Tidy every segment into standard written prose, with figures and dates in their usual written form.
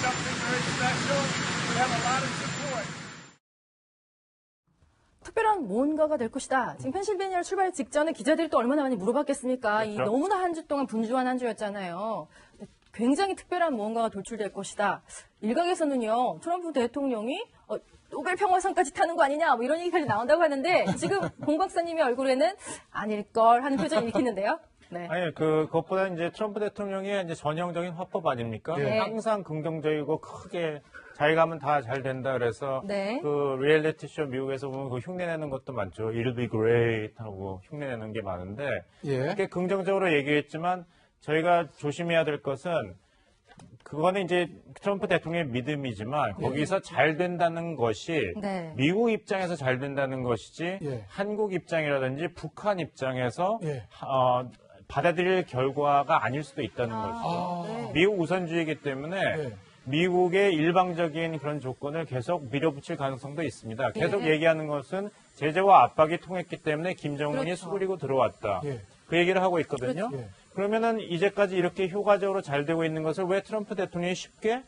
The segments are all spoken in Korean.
something very special. We have a lot of support. 특별한 뭔가가 될 것이다. 지금 펜실베니아 출발 직전에 기자들이 또 얼마나 많이 물어봤겠습니까? 이 그렇죠. 너무나 한 주 동안 분주한 한 주였잖아요. 굉장히 특별한 무언가가 돌출될 것이다. 일각에서는요, 트럼프 대통령이 노벨 평화상까지 타는 거 아니냐, 뭐 이런 얘기까지 나온다고 하는데, 지금 공 박사님의 얼굴에는 아닐걸 하는 표정이 읽히는데요. 네. 아니, 그것보다 이제 트럼프 대통령의 이제 전형적인 화법 아닙니까? 네. 항상 긍정적이고 크게 자기가 하면 다 잘 된다 그래서 네. 그 리얼리티 쇼 미국에서 보면 그 흉내내는 것도 많죠. It'll be great 하고 흉내내는 게 많은데 예. 그렇게 긍정적으로 얘기했지만 저희가 조심해야 될 것은 그거는 이제 트럼프 대통령의 믿음이지만 거기서 잘 된다는 것이 네. 미국 입장에서 잘 된다는 것이지 예. 한국 입장이라든지 북한 입장에서 예. 받아들일 결과가 아닐 수도 있다는 것이죠. 아. 미국 우선주의이기 때문에 예. 미국의 일방적인 그런 조건을 계속 밀어붙일 가능성도 있습니다. 계속 예. 얘기하는 것은 제재와 압박이 통했기 때문에 김정은이 그렇죠. 수그리고 들어왔다. 예. 그 얘기를 하고 있거든요. 그렇죠. 예. 그러면은 이제까지 이렇게 효과적으로 잘 되고 있는 것을 왜 트럼프 대통령이 쉽게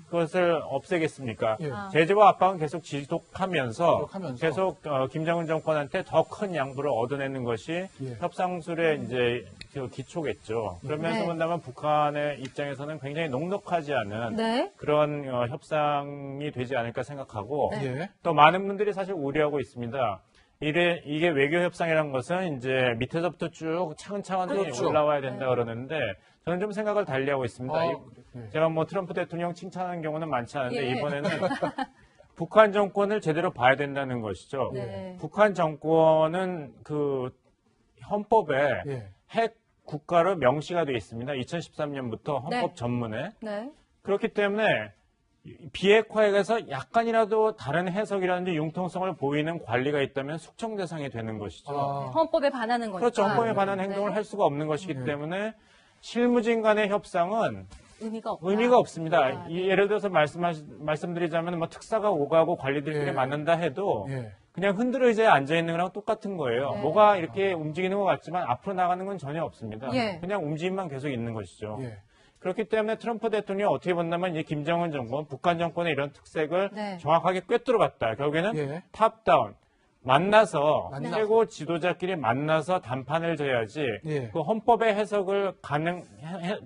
그것을 없애겠습니까? 예. 제재와 압박은 계속 지속하면서 지속하면서. 계속 김정은 정권한테 더 큰 양보를 얻어내는 것이 예. 협상술의 이제 그 기초겠죠. 그러면서 네. 본다면 북한의 입장에서는 굉장히 녹록하지 않은 네. 그런 협상이 되지 않을까 생각하고 네. 예. 또 많은 분들이 사실 우려하고 있습니다. 이게 외교 협상이라는 것은 이제 밑에서부터 쭉 차근차근 그렇죠. 올라와야 된다 그러는데 저는 좀 생각을 달리하고 있습니다. 예. 제가 뭐 트럼프 대통령 칭찬하는 경우는 많지 않은데 예. 이번에는 북한 정권을 제대로 봐야 된다는 것이죠. 네. 북한 정권은 그 헌법에 예. 핵 국가로 명시가 되어 있습니다. 2013년부터 헌법 네. 전문에. 네. 그렇기 때문에 비핵화에 대해서 약간이라도 다른 해석이라든지 융통성을 보이는 관리가 있다면 숙청 대상이 되는 것이죠. 아. 헌법에 반하는 거니까. 그렇죠. 헌법에 반한 행동을 네. 할 수가 없는 것이기 때문에 실무진 간의 협상은 의미가 없다. 의미가 없습니다. 아, 네. 예를 들어서 말씀드리자면 뭐 특사가 오가고 관리들끼리 예. 만난다 해도 예. 그냥 흔들 의자에 앉아 있는 거랑 똑같은 거예요. 네. 뭐가 이렇게 움직이는 것 같지만 앞으로 나가는 건 전혀 없습니다. 예. 그냥 움직임만 계속 있는 것이죠. 예. 그렇기 때문에 트럼프 대통령이 어떻게 본다면 이 김정은 정권, 북한 정권의 이런 특색을 네. 정확하게 꿰뚫어봤다. 결국에는 예. 탑다운. 만나서 만나서. 최고 지도자끼리 만나서 담판을 져야지 예. 그 헌법의 해석을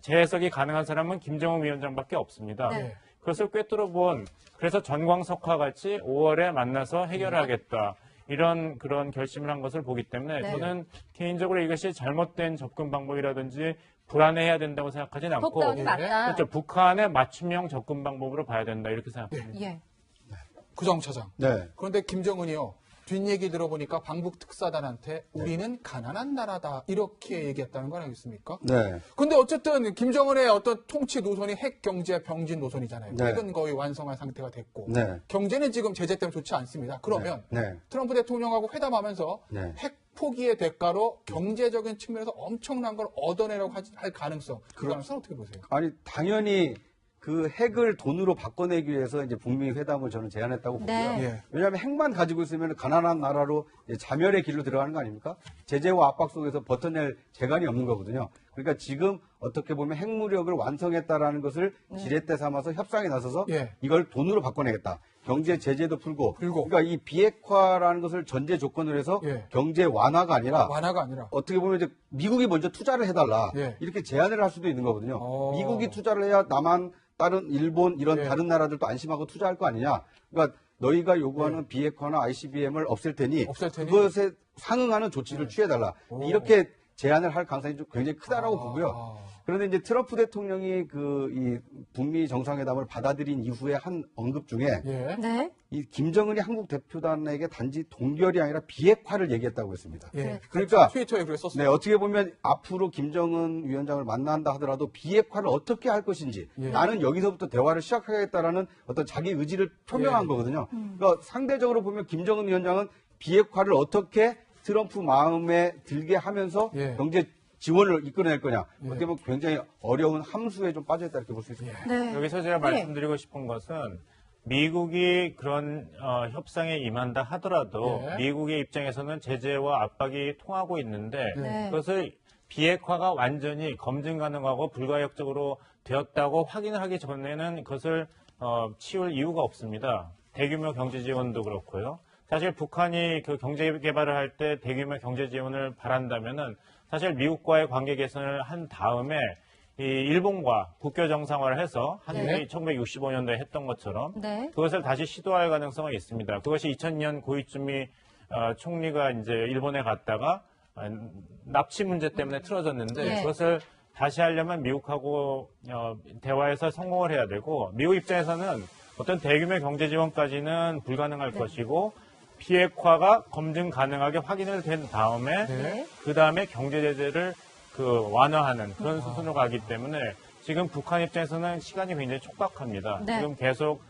재해석이 가능한 사람은 김정은 위원장밖에 없습니다. 네. 그것을 꿰뚫어본 그래서 전광석화 같이 5월에 만나서 해결하겠다. 이런 그런 결심을 한 것을 보기 때문에 네. 저는 개인적으로 이것이 잘못된 접근 방법이라든지 불안해해야 된다고 생각하진 않고 톱다운이 예. 맞다. 그렇죠. 북한의 맞춤형 접근 방법으로 봐야 된다 이렇게 생각합니다. 예. 구정 차장. 네. 그런데 김정은이요. 뒷얘기 들어보니까 방북 특사단한테 우리는 가난한 나라다 이렇게 얘기했다는 거 아니겠습니까? 네. 근데 어쨌든 김정은의 어떤 통치 노선이 핵 경제 병진 노선이잖아요. 네. 핵은 거의 완성한 상태가 됐고 네. 경제는 지금 제재 때문에 좋지 않습니다. 그러면 네. 트럼프 대통령하고 회담하면서 네. 핵 포기의 대가로 경제적인 측면에서 엄청난 걸 얻어내려고 할 가능성, 그 가능성 어떻게 보세요? 아니, 당연히 그 핵을 돈으로 바꿔내기 위해서 이제 북미 회담을 저는 제안했다고 보고요. 네. 예. 왜냐하면 핵만 가지고 있으면 가난한 나라로 이제 자멸의 길로 들어가는 거 아닙니까? 제재와 압박 속에서 버텨낼 재간이 없는 거거든요. 그러니까 지금 어떻게 보면 핵무력을 완성했다라는 것을 지렛대 삼아서 협상에 나서서 예. 이걸 돈으로 바꿔내겠다. 경제 제재도 풀고. 풀고. 그러니까 이 비핵화라는 것을 전제 조건으로 해서 예. 경제 완화가 아니라 완화가 아니라 어떻게 보면 이제 미국이 먼저 투자를 해달라. 예. 이렇게 제안을 할 수도 있는 거거든요. 오. 미국이 투자를 해야 남한, 다른 일본 이런 예. 다른 나라들도 안심하고 투자할 거 아니냐. 그러니까 너희가 요구하는 비핵화나 ICBM을 없앨 테니, 없앨 테니. 그것에 상응하는 조치를 취해달라. 오. 이렇게 제안을 할 가능성이 좀 굉장히 크다라고 보고요. 아. 그런데 이제 트럼프 대통령이 이 북미 정상회담을 받아들인 이후에 한 언급 중에 예. 네. 이 김정은이 한국 대표단에게 단지 동결이 아니라 비핵화를 얘기했다고 했습니다. 예. 그러니까 트위터에 그래 썼어요. 네, 어떻게 보면 앞으로 김정은 위원장을 만난다 하더라도 비핵화를 어떻게 할 것인지 예. 나는 여기서부터 대화를 시작하겠다라는 어떤 자기 의지를 표명한 예. 거거든요. 그러니까 상대적으로 보면 김정은 위원장은 비핵화를 어떻게 트럼프 마음에 들게 하면서 예. 경제 지원을 이끌어낼 거냐. 예. 어떻게 보면 굉장히 어려운 함수에 좀 빠져있다 이렇게 볼 수 있습니다. 네. 여기서 제가 말씀드리고 싶은 것은 미국이 그런 협상에 임한다 하더라도 예. 미국의 입장에서는 제재와 압박이 통하고 있는데 네. 그것을 비핵화가 완전히 검증 가능하고 불가역적으로 되었다고 확인을 하기 전에는 그것을 치울 이유가 없습니다. 대규모 경제 지원도 그렇고요. 사실 북한이 그 경제 개발을 할 때 대규모 경제 지원을 바란다면은 사실 미국과의 관계 개선을 한 다음에 이 일본과 국교 정상화를 해서 한국이 1965년도에 했던 것처럼 네. 그것을 다시 시도할 가능성이 있습니다. 그것이 2000년 고이즈미 총리가 이제 일본에 갔다가 납치 문제 때문에 틀어졌는데 네. 그것을 다시 하려면 미국하고 대화해서 성공을 해야 되고 미국 입장에서는 어떤 대규모 경제 지원까지는 불가능할 것이고 비핵화가 검증 가능하게 확인을 된 다음에 그 다음에 경제 제재를 완화하는 그런 수순으로 가기 때문에 지금 북한 입장에서는 시간이 굉장히 촉박합니다. 네. 지금 계속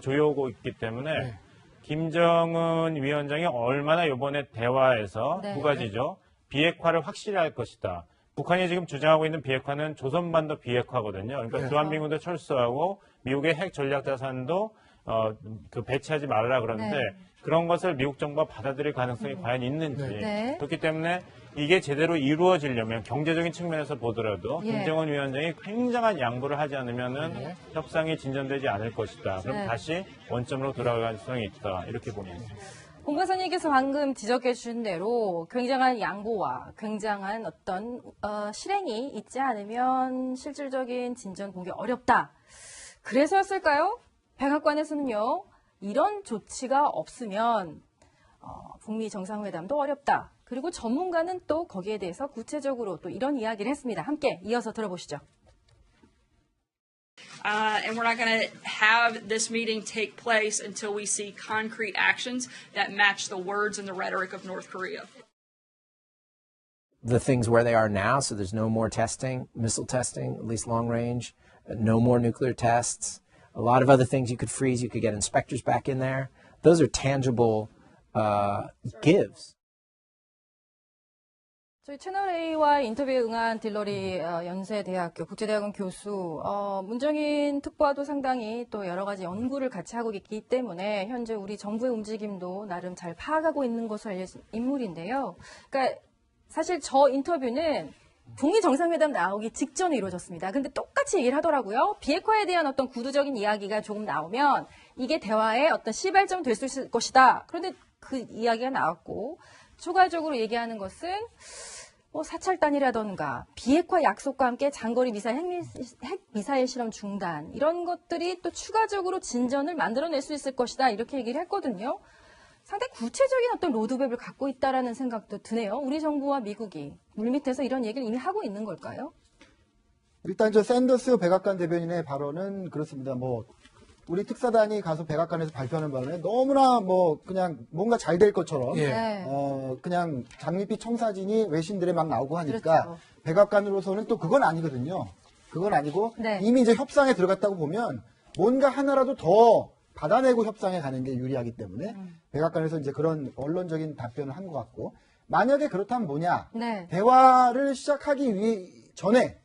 조여오고 있기 때문에 김정은 위원장이 얼마나 이번에 대화에서 네. 두 가지죠. 비핵화를 확실히 할 것이다. 북한이 지금 주장하고 있는 비핵화는 조선반도 비핵화거든요. 그러니까 주한미군도 철수하고 미국의 핵 전략 자산도 배치하지 말아라 그러는데 그런 것을 미국 정부가 받아들일 가능성이 과연 있는지 그렇기 때문에 이게 제대로 이루어지려면 경제적인 측면에서 보더라도 김정은 위원장이 굉장한 양보를 하지 않으면은 협상이 진전되지 않을 것이다. 그럼 다시 원점으로 돌아갈 가능성이 있다. 이렇게 봅니다. 홍 박사님께서 방금 지적해 주신 대로 굉장한 양보와 굉장한 어떤 실행이 있지 않으면 실질적인 진전 보기 어렵다. 그래서였을까요? 백악관에서는요. 이런 조치가 없으면 북미 정상회담도 어렵다. 그리고 전문가는 또 거기에 대해서 구체적으로 또 이런 이야기를 했습니다. 함께 이어서 들어보시죠. And we're not going to have this meeting take place until we see concrete actions that match the words and the rhetoric of North Korea. The things where they are now, so there's no more testing, missile testing, at least long range, no more nuclear tests. A lot of other things you could freeze. You could get inspectors back in there. Those are tangible gives. 저희 채널A와 인터뷰에 응한 딜러리 연세대학교 국제대학원 교수, 문정인 특보와도 상당히 또 여러 가지 연구를 같이 하고 있기 때문에 현재 우리 정부의 움직임도 나름 잘 파악하고 있는 것으로 알려진 인물인데요. 그러니까 사실 저 인터뷰는 북미 정상회담 나오기 직전에 이루어졌습니다. 근데 똑같이 얘기를 하더라고요. 비핵화에 대한 어떤 구두적인 이야기가 조금 나오면 이게 대화의 어떤 시발점 될 수 있을 것이다. 그런데 그 이야기가 나왔고 추가적으로 얘기하는 것은 사찰단이라던가 비핵화 약속과 함께 장거리 핵 미사일 실험 중단 이런 것들이 또 추가적으로 진전을 만들어낼 수 있을 것이다 이렇게 얘기를 했거든요. 상당히 구체적인 어떤 로드맵을 갖고 있다라는 생각도 드네요. 우리 정부와 미국이 물밑에서 이런 얘기를 이미 하고 있는 걸까요? 일단 저 샌더스 백악관 대변인의 발언은 그렇습니다. 우리 특사단이 가서 백악관에서 발표하는 바람에 너무나 그냥 뭔가 잘 될 것처럼 그냥 장밋빛 청사진이 외신들에 막 나오고 하니까 그렇죠. 백악관으로서는 또 그건 아니거든요. 그건 아니고 이미 이제 협상에 들어갔다고 보면 뭔가 하나라도 더 받아내고 협상에 가는 게 유리하기 때문에 백악관에서 이제 그런 언론적인 답변을 한 것 같고 만약에 그렇다면 뭐냐 대화를 시작하기 전에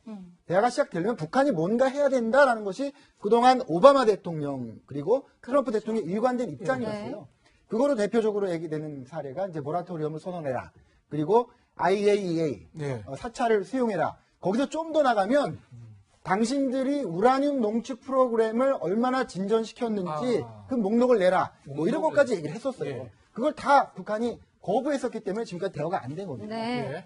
대화가 시작되려면 북한이 뭔가 해야 된다라는 것이 그동안 오바마 대통령 그리고 트럼프 대통령의 일관된 입장이었어요. 그거로 대표적으로 얘기되는 사례가 이제 모라토리엄을 선언해라. 그리고 IAEA 사찰을 수용해라. 거기서 좀 더 나가면 당신들이 우라늄 농축 프로그램을 얼마나 진전시켰는지 그 목록을 내라. 이런 것까지 얘기를 했었어요. 그걸 다 북한이 거부했었기 때문에 지금까지 대화가 안 된 겁니다.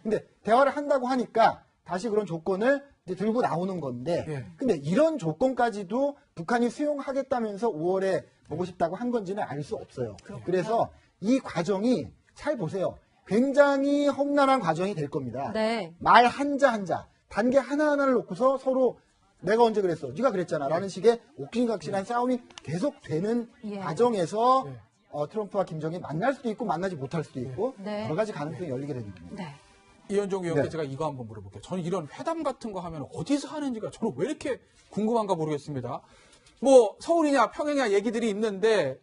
근데 대화를 한다고 하니까 다시 그런 조건을 이제 들고 나오는 건데, 근데 이런 조건까지도 북한이 수용하겠다면서 5월에 보고 싶다고 한 건지는 알 수 없어요. 그래서 이 과정이 잘 보세요. 굉장히 험난한 과정이 될 겁니다. 말 한자 한자, 단계 하나하나를 놓고서 서로 내가 언제 그랬어? 네가 그랬잖아. 라는 식의 옥신각신한 싸움이 계속되는 과정에서 트럼프와 김정일이 만날 수도 있고 만나지 못할 수도 있고 여러 가지 가능성이 열리게 됩니다. 이현종 의원께 제가 이거 한번 물어볼게요. 저는 이런 회담 같은 거 하면 어디서 하는지가 저는 왜 이렇게 궁금한가 모르겠습니다. 서울이냐 평양이냐 얘기들이 있는데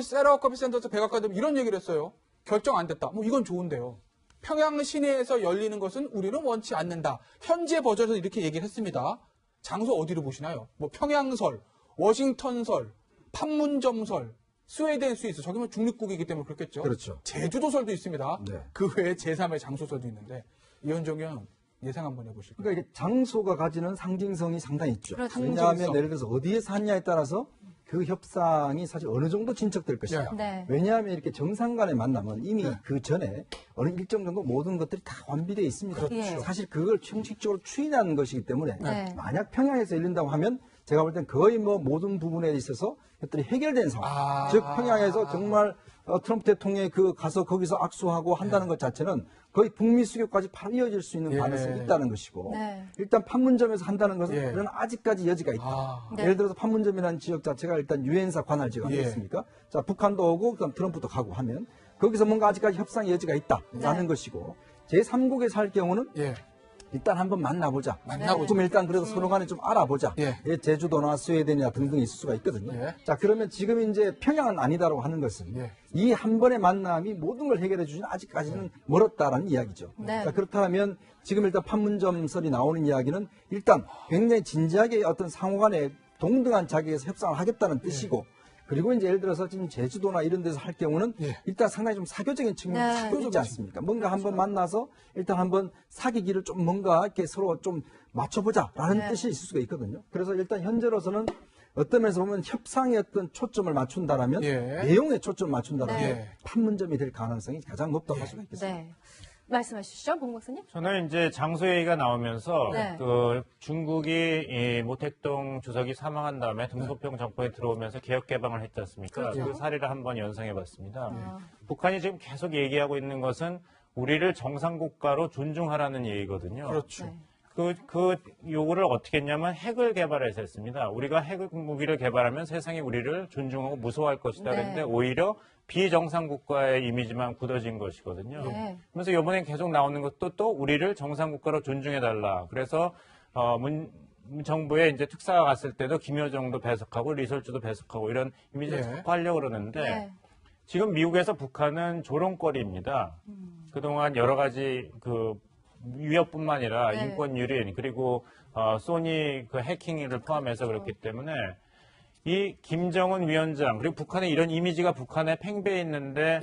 세라 허커비 샌더스 백악관 이런 얘기를 했어요. 결정 안 됐다. 이건 좋은데요. 평양 시내에서 열리는 것은 우리는 원치 않는다. 현재 버전에서 이렇게 얘기를 했습니다. 장소 어디로 보시나요? 평양설, 워싱턴설, 판문점설 스웨덴, 스위스 저기면 중립국이기 때문에 그렇겠죠. 그렇죠. 제주도설도 있습니다. 네. 그 외에 제3의 장소설도 있는데 이현정 의원 예상 한번 해보실까요? 그러니까 이게 장소가 가지는 상징성이 상당히 있죠. 그렇죠. 왜냐하면 상징성. 예를 들어서 어디에서 하느냐에 따라서 그 협상이 사실 어느 정도 진척될 것이다. 네. 왜냐하면 이렇게 정상 간의 만남은 이미 그 전에 어느 일정 정도 모든 것들이 다 완비되어 있습니다. 그렇죠. 사실 그걸 형식적으로 추인하는 것이기 때문에 네. 만약 평양에서 열린다고 하면 제가 볼 땐 거의 뭐 모든 부분에 있어서 것들이 해결된 상황. 즉 평양에서 정말 트럼프 대통령이 가서 거기서 악수하고 한다는 것 자체는 거의 북미 수교까지 바로 이어질 수 있는 가능성이 있다는 것이고 네. 일단 판문점에서 한다는 것은 그런 아직까지 여지가 있다. 네. 예를 들어서 판문점이라는 지역 자체가 일단 유엔사 관할 지역 아니겠습니까? 자, 북한도 오고 그다음 트럼프도 가고 하면 거기서 뭔가 아직까지 협상의 여지가 있다라는 것이고 제3국에서 할 경우는 일단 한번 만나보자. 좀 일단 그래도 서로 간에 좀 알아보자. 예, 제주도나 스웨덴이나 등등 있을 수가 있거든요. 자, 그러면 지금 이제 평양은 아니다라고 하는 것은 이 한 번의 만남이 모든 걸 해결해 주지는 아직까지는 멀었다라는 이야기죠. 네. 자, 그렇다면 지금 일단 판문점설이 나오는 이야기는 일단 굉장히 진지하게 어떤 상호 간에 동등한 자격에서 협상을 하겠다는 뜻이고 그리고 이제 예를 들어서 지금 제주도나 이런 데서 할 경우는 일단 상당히 좀 사교적인 측면이 있지 않습니까? 뭔가 한번 만나서 일단 한번 사귀기를 좀 뭔가 이렇게 서로 좀 맞춰보자라는 뜻이 있을 수가 있거든요. 그래서 일단 현재로서는 어떤 면에서 보면 협상의 어떤 초점을 맞춘다라면 내용에 초점을 맞춘다라면 판문점이 될 가능성이 가장 높다고 할 수가 있겠습니다. 네. 말씀하시죠, 봉 박사님? 저는 이제 장소 얘기가 나오면서 네. 중국이 이 모택동 주석이 사망한 다음에 등소평 정권에 들어오면서 개혁 개방을 했지 않습니까? 그 사례를 한번 연상해봤습니다. 북한이 지금 계속 얘기하고 있는 것은 우리를 정상국가로 존중하라는 얘기거든요. 그렇죠. 네. 그 요구를 어떻게 했냐면 핵을 개발해서 했습니다. 우리가 핵 무기를 개발하면 세상이 우리를 존중하고 무서워할 것이다. 그런데 오히려 비정상국가의 이미지만 굳어진 것이거든요. 그래서 이번에 계속 나오는 것도 또 우리를 정상국가로 존중해달라. 그래서 정부에 이제 특사가 갔을 때도 김여정도 배석하고 리설주도 배석하고 이런 이미지를 자꾸 하려고 그러는데 지금 미국에서 북한은 조롱거리입니다. 그동안 여러 가지 위협뿐만 아니라 인권 유린 그리고 소니 해킹을 포함해서 그렇기 때문에 이 김정은 위원장 그리고 북한의 이런 이미지가 북한에 팽배해 있는데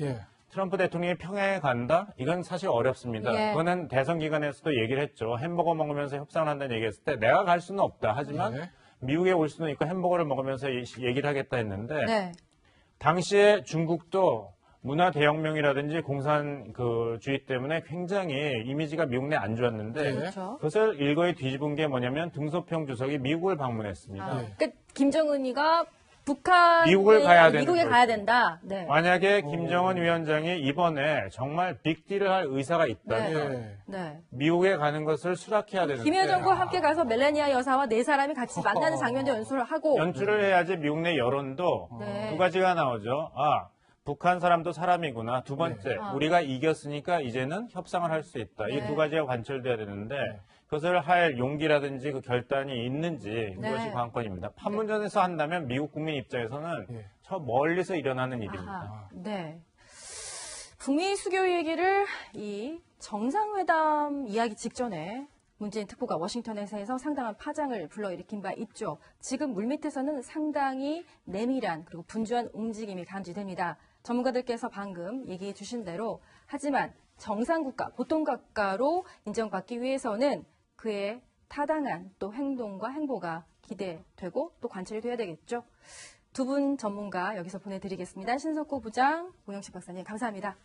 트럼프 대통령이 평양에 간다? 이건 사실 어렵습니다. 그거는 대선 기간에서도 얘기를 했죠. 햄버거 먹으면서 협상을 한다는 얘기했을 때 내가 갈 수는 없다. 하지만 미국에 올 수는 있고 햄버거를 먹으면서 얘기를 하겠다 했는데 당시에 중국도 문화 대혁명이라든지 공산주의 때문에 굉장히 이미지가 미국 내 안 좋았는데 그것을 일거에 뒤집은 게 뭐냐면 등소평 주석이 미국을 방문했습니다. 그러니까 김정은이가 미국에 가야 된다. 네. 만약에 김정은 위원장이 이번에 정말 빅딜을 할 의사가 있다면 미국에 가는 것을 수락해야 되는데 김여정과 함께 가서 멜라니아 여사와 네 사람이 같이 만나는 장면도 연출을 하고 연출을 해야지 미국 내 여론도 두 가지가 나오죠. 북한 사람도 사람이구나. 두 번째, 우리가 이겼으니까 이제는 협상을 할 수 있다. 이 두 가지가 관철돼야 되는데 그것을 할 용기라든지 그 결단이 있는지 그것이 관건입니다. 판문점에서 한다면 미국 국민 입장에서는 저 멀리서 일어나는 일입니다. 네. 북미 수교 얘기를 이 정상회담 이야기 직전에 문재인 특보가 워싱턴에서 해서 상당한 파장을 불러일으킨 바 있죠. 지금 물밑에서는 상당히 내밀한 그리고 분주한 움직임이 감지됩니다. 전문가들께서 방금 얘기해 주신 대로 하지만 정상국가, 보통국가로 인정받기 위해서는 그의 타당한 또 행동과 행보가 기대되고 또 관찰이 돼야 되겠죠. 두 분 전문가 여기서 보내드리겠습니다. 신석구 부장, 오영식 박사님 감사합니다.